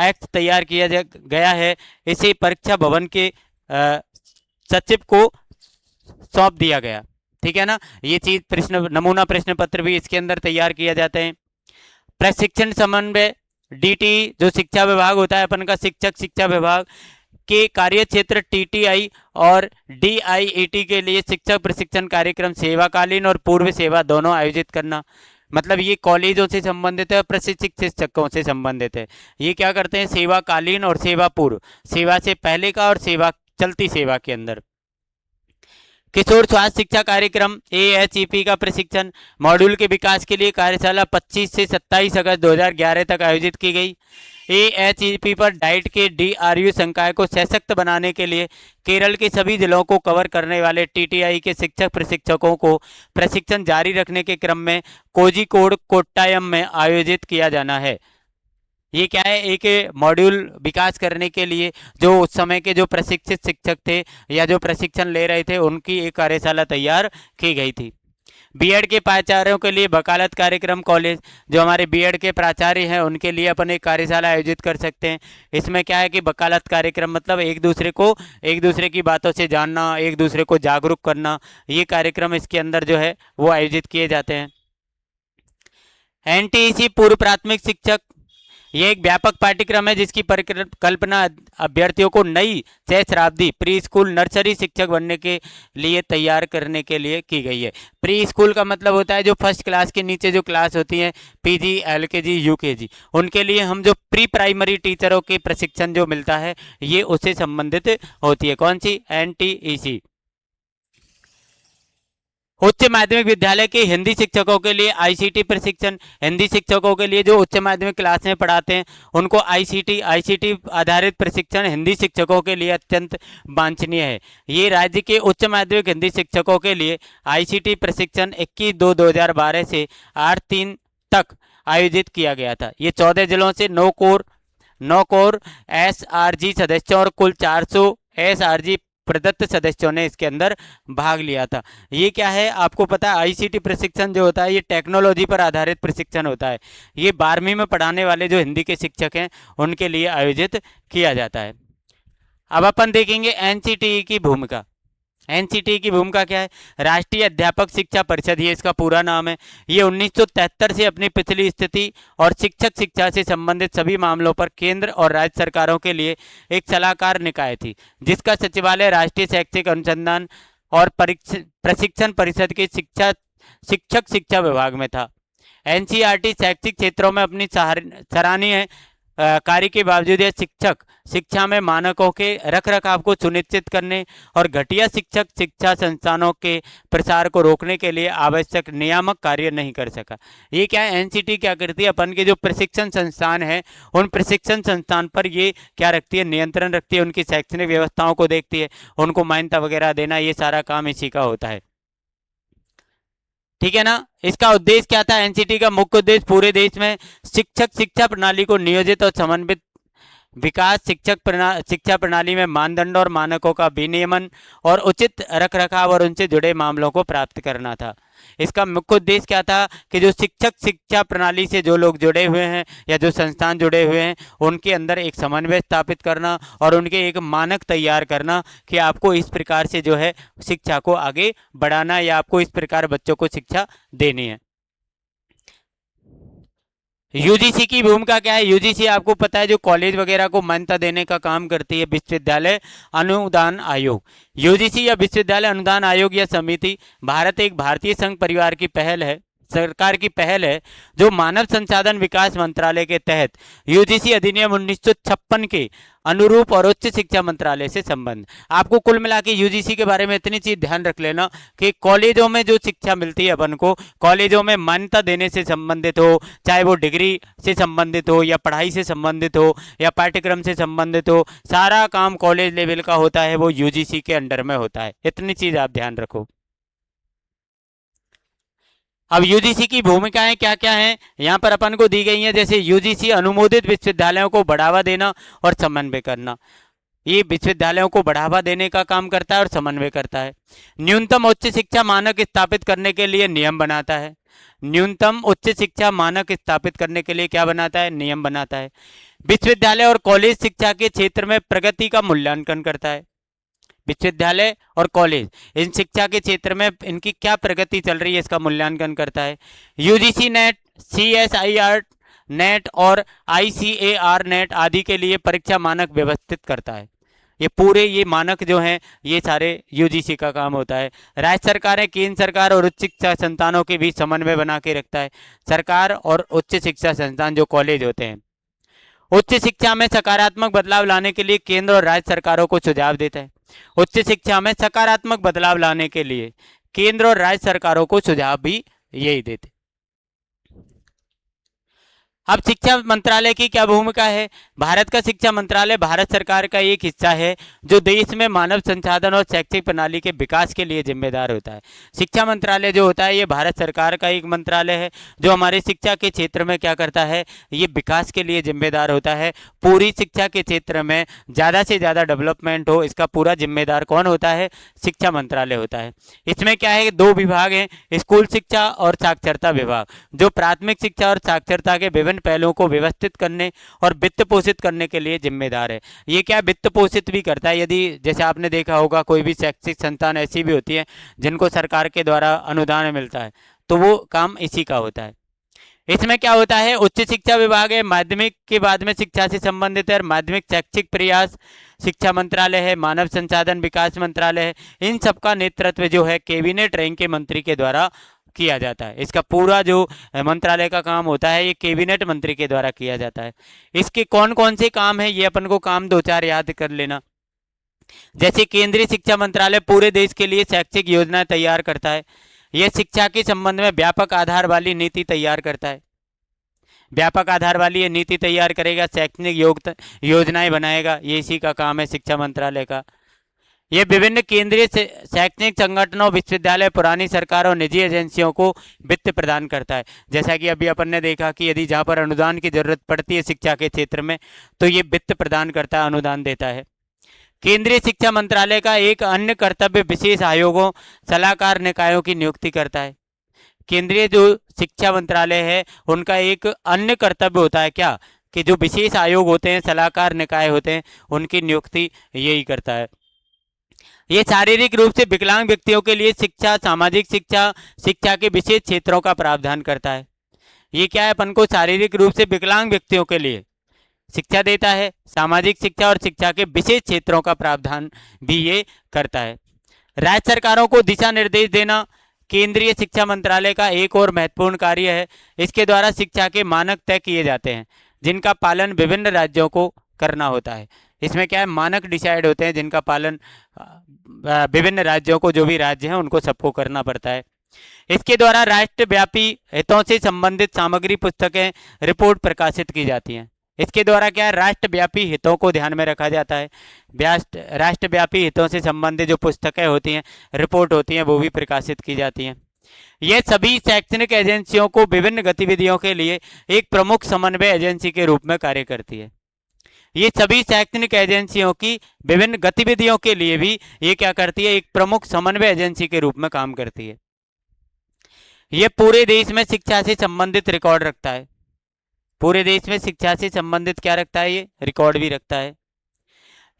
Speaker 1: एक्ट तैयार किया गया है। इसे परीक्षा भवन के सचिव को सौंप दिया गया, ठीक है ना। ये चीज नमूना प्रश्न पत्र भी इसके अंदर तैयार किया जाते हैं। प्रशिक्षण समन्वय, डीटी जो शिक्षा विभाग होता है अपन का, शिक्षा विभाग के कार्य क्षेत्र टीटीआई और डीआईईटी के लिए शिक्षक प्रशिक्षण कार्यक्रम सेवाकालीन और पूर्व सेवा दोनों आयोजित करना। मतलब ये कॉलेजों से संबंधित है और प्रशिक्षित शिक्षकों से संबंधित है। ये क्या करते हैं, सेवाकालीन और सेवा पूर्व, सेवा से पहले का और सेवा चलती सेवा के अंदर। किशोर स्वास्थ्य शिक्षा कार्यक्रम एएचईपी का प्रशिक्षण मॉड्यूल के विकास के लिए कार्यशाला 25 से 27 अगस्त 2011 तक आयोजित की गई। एएचईपी पर डाइट के डीआरयू संकाय को सशक्त बनाने के लिए केरल के सभी जिलों को कवर करने वाले टीटीआई के शिक्षक प्रशिक्षकों को प्रशिक्षण जारी रखने के क्रम में कोझिकोड कोट्टायम में आयोजित किया जाना है। ये क्या है, एक मॉड्यूल विकास करने के लिए जो उस समय के जो प्रशिक्षित शिक्षक थे या जो प्रशिक्षण ले रहे थे उनकी एक कार्यशाला तैयार की गई थी। बीएड के प्राचार्यों के लिए वकालत कार्यक्रम कॉलेज, जो हमारे बीएड के प्राचार्य हैं उनके लिए अपन एक कार्यशाला आयोजित कर सकते हैं। इसमें क्या है कि वकालत कार्यक्रम मतलब एक दूसरे की बातों से जानना, एक दूसरे को जागरूक करना, ये कार्यक्रम इसके अंदर जो है वो आयोजित किए जाते हैं। एनटीईसी पूर्व प्राथमिक शिक्षक, ये एक व्यापक पाठ्यक्रम है जिसकी परिकल्पना अभ्यर्थियों को नई सहस्राब्दी प्री स्कूल नर्सरी शिक्षक बनने के लिए तैयार करने के लिए की गई है। प्री स्कूल का मतलब होता है जो फर्स्ट क्लास के नीचे जो क्लास होती है, पीजी, एलकेजी, यूकेजी, उनके लिए हम जो प्री प्राइमरी टीचरों के प्रशिक्षण जो मिलता है ये उससे संबंधित होती है। कौन सी? एनटीईसी। उच्च माध्यमिक विद्यालय के हिंदी शिक्षकों के लिए आईसीटी प्रशिक्षण, हिंदी शिक्षकों के लिए जो उच्च माध्यमिक क्लास में पढ़ाते हैं उनको आईसीटी आधारित प्रशिक्षण हिंदी शिक्षकों के लिए अत्यंत वांछनीय है। ये राज्य के उच्च माध्यमिक हिंदी शिक्षकों के लिए आईसीटी प्रशिक्षण 21/2/2012 से 8/3 तक आयोजित किया गया था। ये 14 जिलों से 9 कोर एसआरजी सदस्यों और कुल 400 एसआरजी प्रदत्त सदस्यों ने इसके अंदर भाग लिया था। ये क्या है आपको पता है? आईसीटी प्रशिक्षण जो होता है ये टेक्नोलॉजी पर आधारित प्रशिक्षण होता है। ये 12वीं में पढ़ाने वाले जो हिंदी के शिक्षक हैं उनके लिए आयोजित किया जाता है। अब अपन देखेंगे एनसीटीई की भूमिका। एनसीटीई की भूमिका क्या है? राष्ट्रीय अध्यापक शिक्षा परिषद, ये इसका पूरा नाम है। ये 1973 से अपनी पिछली स्थिति और शिक्षक शिक्षा से संबंधित सभी मामलों पर केंद्र और राज्य सरकारों के लिए एक सलाहकार निकाय थी, जिसका सचिवालय राष्ट्रीय शैक्षिक अनुसंधान और प्रशिक्षण परिषद के शिक्षक शिक्षा विभाग में था। एनसीईआरटी शैक्षिक क्षेत्रों में अपनी सराहनीय कार्य के बावजूद यह शिक्षक शिक्षा में मानकों के रखरखाव को सुनिश्चित करने और घटिया शिक्षक शिक्षा संस्थानों के प्रसार को रोकने के लिए आवश्यक नियामक कार्य नहीं कर सका। ये क्या है? एनसीटी क्या करती है? अपन के जो प्रशिक्षण संस्थान है उन प्रशिक्षण संस्थान पर ये क्या रखती है? नियंत्रण रखती है, उनकी शैक्षणिक व्यवस्थाओं को देखती है, उनको मान्यता वगैरह देना, ये सारा काम इसी का होता है। ठीक है ना? इसका उद्देश्य क्या था? एनसीटी का मुख्य उद्देश्य पूरे देश में शिक्षक शिक्षा प्रणाली को नियोजित और समन्वित विकास, शिक्षा प्रणाली में मानदंड और मानकों का विनियमन और उचित रखरखाव और उनसे जुड़े मामलों को प्राप्त करना था। इसका मुख्य उद्देश्य क्या था कि जो शिक्षक शिक्षा प्रणाली से जो लोग जुड़े हुए हैं या जो संस्थान जुड़े हुए हैं उनके अंदर एक समन्वय स्थापित करना और उनके एक मानक तैयार करना कि आपको इस प्रकार से जो है शिक्षा को आगे बढ़ाना या आपको इस प्रकार बच्चों को शिक्षा देनी है। यूजीसी की भूमिका क्या है? यूजीसी आपको पता है जो कॉलेज वगैरह को मान्यता देने का काम करती है, विश्वविद्यालय अनुदान आयोग। यूजीसी या विश्वविद्यालय अनुदान आयोग या समिति भारत एक भारतीय संघ परिवार की पहल है, सरकार की पहल है, जो मानव संसाधन विकास मंत्रालय के तहत यूजीसी अधिनियम 1956 के अनुरूप और उच्च शिक्षा मंत्रालय से संबंध। आपको कुल मिला के यूजीसी के बारे में इतनी चीज ध्यान रख लेना कि कॉलेजों में जो शिक्षा मिलती है अपन को, कॉलेजों में मान्यता देने से संबंधित हो, चाहे वो डिग्री से संबंधित हो या पढ़ाई से संबंधित हो या पाठ्यक्रम से संबंधित हो, सारा काम कॉलेज लेवल का होता है वो यूजीसी के अंडर में होता है। इतनी चीज आप ध्यान रखो। अब यूजीसी की भूमिकाएं क्या क्या हैं यहाँ पर अपन को दी गई हैं। जैसे यूजीसी अनुमोदित विश्वविद्यालयों को बढ़ावा देना और समन्वय करना, ये विश्वविद्यालयों को बढ़ावा देने का काम करता है और समन्वय करता है। न्यूनतम उच्च शिक्षा मानक स्थापित करने के लिए नियम बनाता है। न्यूनतम उच्च शिक्षा मानक स्थापित करने के लिए क्या बनाता है? नियम बनाता है। विश्वविद्यालय और कॉलेज शिक्षा के क्षेत्र में प्रगति का मूल्यांकन करता है। विश्वविद्यालय और कॉलेज इन शिक्षा के क्षेत्र में इनकी क्या प्रगति चल रही है इसका मूल्यांकन करता है। यूजीसी नेट, सीएसआईआर नेट और आईसीएआर नेट आदि के लिए परीक्षा मानक व्यवस्थित करता है। ये मानक जो हैं ये सारे यूजीसी का काम होता है। राज्य सरकारें केंद्र सरकार और उच्च शिक्षा संस्थानों के बीच समन्वय बना के रखता है। सरकार और उच्च शिक्षा संस्थान जो कॉलेज होते हैं उच्च शिक्षा में सकारात्मक बदलाव लाने के लिए केंद्र और राज्य सरकारों को सुझाव देता है। उच्च शिक्षा में सकारात्मक बदलाव लाने के लिए केंद्र और राज्य सरकारों को सुझाव भी यही देते। अब शिक्षा मंत्रालय की क्या भूमिका है? भारत का शिक्षा मंत्रालय भारत सरकार का एक हिस्सा है जो देश में मानव संसाधन और शैक्षिक प्रणाली के विकास के लिए जिम्मेदार होता है। शिक्षा मंत्रालय जो होता है ये भारत सरकार का एक मंत्रालय है जो हमारे शिक्षा के क्षेत्र में क्या करता है, ये विकास के लिए जिम्मेदार होता है। पूरी शिक्षा के क्षेत्र में ज़्यादा से ज़्यादा डेवलपमेंट हो, इसका पूरा जिम्मेदार कौन होता है? शिक्षा मंत्रालय होता है। इसमें क्या है, दो विभाग हैं, स्कूल शिक्षा और साक्षरता विभाग, जो प्राथमिक शिक्षा और साक्षरता के विभिन्न पहलुओं को व्यवस्थित करने और वित्त पोषित करने के लिए जिम्मेदार है। ये क्या वित्त पोषित भी करता है। यदि जैसे आपने देखा होगा कोई भी शैक्षिक संस्थान ऐसी भी होती है जिनको सरकार के द्वारा अनुदान मिलता है, तो वो काम इसी का होता है। इसमें क्या होता है, उच्च शिक्षा विभाग है, माध्यमिक के बाद में शिक्षा से संबंधित है, और माध्यमिक शैक्षिक प्रयास शिक्षा मंत्रालय है, मानव संसाधन विकास मंत्रालय है। इन सबका नेतृत्व जो है कैबिनेट रैंक के मंत्री के द्वारा किया जाता है। इसका पूरा जो मंत्रालय का काम होता है ये कैबिनेट मंत्री के द्वारा किया जाता है। इसके कौन कौन से काम है, ये अपन को काम दो चार याद कर लेना। जैसे केंद्रीय शिक्षा मंत्रालय पूरे देश के लिए शैक्षिक योजनाएं तैयार करता है। यह शिक्षा के संबंध में व्यापक आधार वाली नीति तैयार करता है। व्यापक आधार वाली ये नीति तैयार करेगा, शैक्षणिक योजनाएं बनाएगा, ये इसी का काम है शिक्षा मंत्रालय का। ये विभिन्न केंद्रीय शैक्षणिक संगठनों, विश्वविद्यालय, पुरानी सरकार और निजी एजेंसियों को वित्त प्रदान करता है। जैसा कि अभी अपन ने देखा कि यदि जहाँ पर अनुदान की जरूरत पड़ती है शिक्षा के क्षेत्र में, तो ये वित्त प्रदान करता है, अनुदान देता है। केंद्रीय शिक्षा मंत्रालय का एक अन्य कर्तव्य विशेष आयोगों, सलाहकार निकायों की नियुक्ति करता है। केंद्रीय जो शिक्षा मंत्रालय है उनका एक अन्य कर्तव्य होता है क्या, कि जो विशेष आयोग होते हैं, सलाहकार निकाय होते हैं, उनकी नियुक्ति यही करता है। ये शारीरिक रूप से विकलांग व्यक्तियों के लिए शिक्षा, सामाजिक शिक्षा, शिक्षा के विशेष क्षेत्रों का प्रावधान करता है। ये क्या है, अपन को शारीरिक रूप से विकलांग व्यक्तियों के लिए शिक्षा देता है, सामाजिक शिक्षा और शिक्षा के विशेष क्षेत्रों का प्रावधान भी ये करता है। राज्य सरकारों को दिशा निर्देश देना केंद्रीय शिक्षा मंत्रालय का एक और महत्वपूर्ण कार्य है। इसके द्वारा शिक्षा के मानक तय किए जाते हैं जिनका पालन विभिन्न राज्यों को करना होता है। इसमें क्या है, मानक डिसाइड होते हैं जिनका पालन विभिन्न राज्यों को, जो भी राज्य हैं उनको सबको करना पड़ता है। इसके द्वारा राष्ट्रव्यापी हितों से संबंधित सामग्री, पुस्तकें, रिपोर्ट प्रकाशित की जाती हैं। इसके द्वारा क्या है, राष्ट्रव्यापी हितों को ध्यान में रखा जाता है। राष्ट्रव्यापी हितों से संबंधित जो पुस्तकें होती हैं, रिपोर्ट होती हैं, वो भी प्रकाशित की जाती हैं। ये सभी शैक्षणिक एजेंसियों को विभिन्न गतिविधियों के लिए एक प्रमुख समन्वय एजेंसी के रूप में कार्य करती है। ये सभी शैक्षणिक एजेंसियों की विभिन्न गतिविधियों के लिए भी ये क्या करती है, एक प्रमुख समन्वय एजेंसी के रूप में काम करती है। ये पूरे देश में शिक्षा से संबंधित रिकॉर्ड रखता है। पूरे देश में शिक्षा से संबंधित क्या रखता है, ये रिकॉर्ड भी रखता है।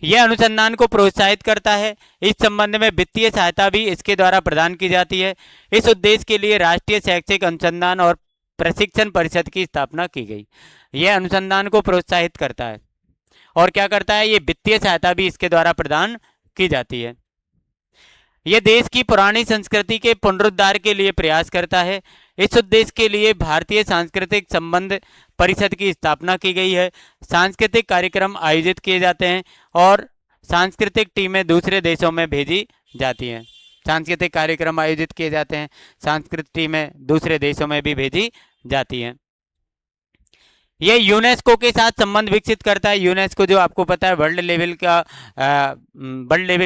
Speaker 1: यह अनुसंधान को प्रोत्साहित करता है। इस संबंध में वित्तीय सहायता भी इसके द्वारा प्रदान की जाती है। इस उद्देश्य के लिए राष्ट्रीय शैक्षिक अनुसंधान और प्रशिक्षण परिषद की स्थापना की गई। यह अनुसंधान को प्रोत्साहित करता है और क्या करता है, ये वित्तीय सहायता भी इसके द्वारा प्रदान की जाती है। यह देश की पुरानी संस्कृति के पुनरुद्धार के लिए प्रयास करता है। इस उद्देश्य के लिए भारतीय सांस्कृतिक संबंध परिषद की स्थापना की गई है। सांस्कृतिक कार्यक्रम आयोजित किए जाते हैं और सांस्कृतिक टीमें दूसरे देशों में भेजी जाती हैं। सांस्कृतिक कार्यक्रम आयोजित किए जाते हैं, सांस्कृतिक टीमें दूसरे देशों में भी भेजी जाती हैं। ये यूनेस्को के साथ संबंध विकसित करता है। यूनेस्को जो आपको पता है वर्ल्ड लेवल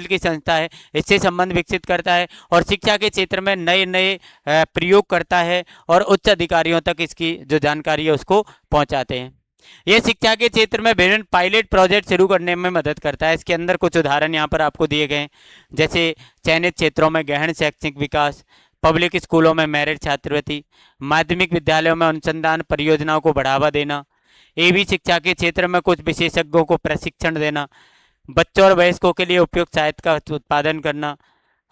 Speaker 1: की संस्था है, इससे संबंध विकसित करता है और शिक्षा के क्षेत्र में नए नए प्रयोग करता है और उच्च अधिकारियों तक इसकी जो जानकारी है उसको पहुंचाते हैं। यह शिक्षा के क्षेत्र में विभिन्न पायलट प्रोजेक्ट शुरू करने में मदद करता है। इसके अंदर कुछ उदाहरण यहाँ पर आपको दिए गए हैं, जैसे चयनित क्षेत्रों में गहन शैक्षणिक विकास, पब्लिक स्कूलों में मेरिट छात्रवृत्ति, माध्यमिक विद्यालयों में अनुसंधान परियोजनाओं को बढ़ावा देना, एवी शिक्षा के क्षेत्र में कुछ विशेषज्ञों को प्रशिक्षण देना, बच्चों और वयस्कों के लिए उपयुक्त साहित्य का उत्पादन करना,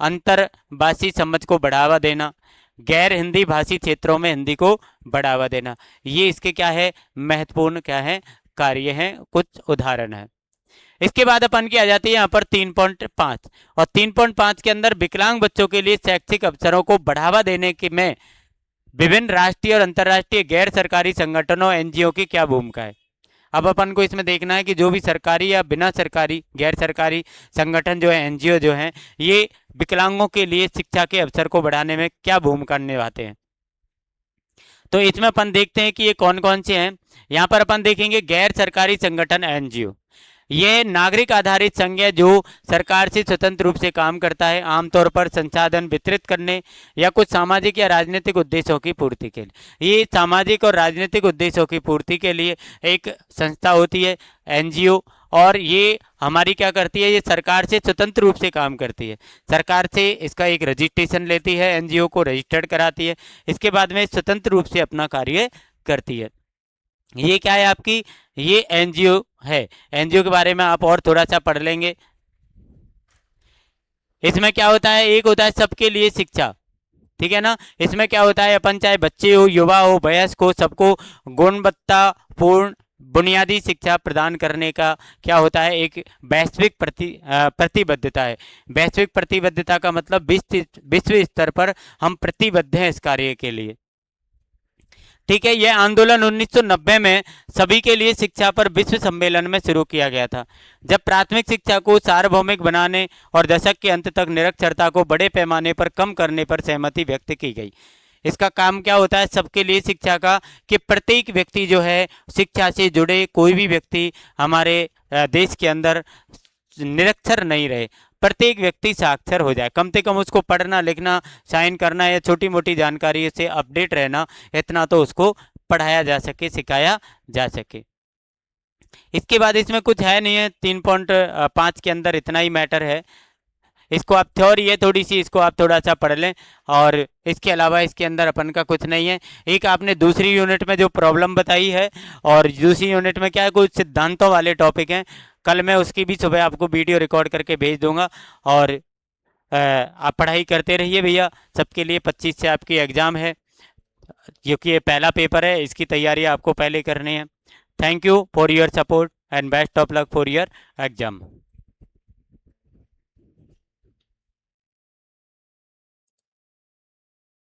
Speaker 1: अंतरभाषी समझ को बढ़ावा देना, गैर हिंदी भाषी क्षेत्रों में हिंदी को बढ़ावा देना। ये इसके क्या है, महत्वपूर्ण क्या है, कार्य हैं, कुछ उदाहरण है। इसके बाद अपन की आ जाती है यहाँ पर 3.5 और 3.5 के अंदर विकलांग बच्चों के लिए शैक्षिक अवसरों को बढ़ावा देने के में विभिन्न राष्ट्रीय और अंतर्राष्ट्रीय गैर सरकारी संगठनों, एनजीओ की क्या भूमिका है। अब अपन को इसमें देखना है कि जो भी सरकारी या बिना सरकारी गैर सरकारी संगठन जो है, एनजीओ जो हैं, ये विकलांगों के लिए शिक्षा के अवसर को बढ़ाने में क्या भूमिका निभाते हैं। तो इसमें अपन देखते हैं कि ये कौन कौन से हैं। यहाँ पर अपन देखेंगे गैर सरकारी संगठन एनजीओ। ये नागरिक आधारित संघ है जो सरकार से स्वतंत्र रूप से काम करता है, आमतौर पर संसाधन वितरित करने या कुछ सामाजिक या राजनीतिक उद्देश्यों की पूर्ति के लिए। ये सामाजिक और राजनीतिक उद्देश्यों की पूर्ति के लिए एक संस्था होती है एनजीओ, और ये हमारी क्या करती है, ये सरकार से स्वतंत्र रूप से काम करती है। सरकार से इसका एक रजिस्ट्रेशन लेती है, एनजीओ को रजिस्टर्ड कराती है, इसके बाद में स्वतंत्र रूप से अपना कार्य करती है। ये क्या है आपकी, ये एनजीओ है। एनजीओ के बारे में आप और थोड़ा सा पढ़ लेंगे। इसमें क्या होता है, एक होता है सबके लिए शिक्षा, ठीक है ना। इसमें क्या होता है, अपन चाहे बच्चे हो, युवा हो, वयस्क हो, सबको गुणवत्तापूर्ण बुनियादी शिक्षा प्रदान करने का क्या होता है, एक वैश्विक प्रतिबद्धता है। वैश्विक प्रतिबद्धता का मतलब विश्व स्तर पर हम प्रतिबद्ध हैं इस कार्य के लिए, ठीक है। यह आंदोलन 1990 में सभी के लिए शिक्षा पर विश्व सम्मेलन में शुरू किया गया था, जब प्राथमिक शिक्षा को सार्वभौमिक बनाने और दशक के अंत तक निरक्षरता को बड़े पैमाने पर कम करने पर सहमति व्यक्त की गई। इसका काम क्या होता है सबके लिए शिक्षा का, कि प्रत्येक व्यक्ति जो है शिक्षा से जुड़े, कोई भी व्यक्ति हमारे देश के अंदर निरक्षर नहीं रहे, प्रत्येक व्यक्ति साक्षर हो जाए, कम से कम उसको पढ़ना लिखना साइन करना या छोटी मोटी जानकारी से अपडेट रहना, इतना तो उसको पढ़ाया जा सके, सिखाया जा सके। इसके बाद इसमें कुछ है नहीं है, 3.5 के अंदर इतना ही मैटर है। इसको आप थ्योरी है थोड़ी सी, इसको आप थोड़ा सा पढ़ लें, और इसके अलावा इसके अंदर अपन का कुछ नहीं है। एक आपने दूसरी यूनिट में जो प्रॉब्लम बताई है, और दूसरी यूनिट में क्या है, कुछ सिद्धांतों वाले टॉपिक हैं, कल मैं उसकी भी सुबह आपको वीडियो रिकॉर्ड करके भेज दूंगा। और आप पढ़ाई करते रहिए भैया, सबके लिए 25 से आपकी एग्ज़ाम है, क्योंकि ये पहला पेपर है, इसकी तैयारी आपको पहले करनी है। Thank you for your support and best of luck for your exam.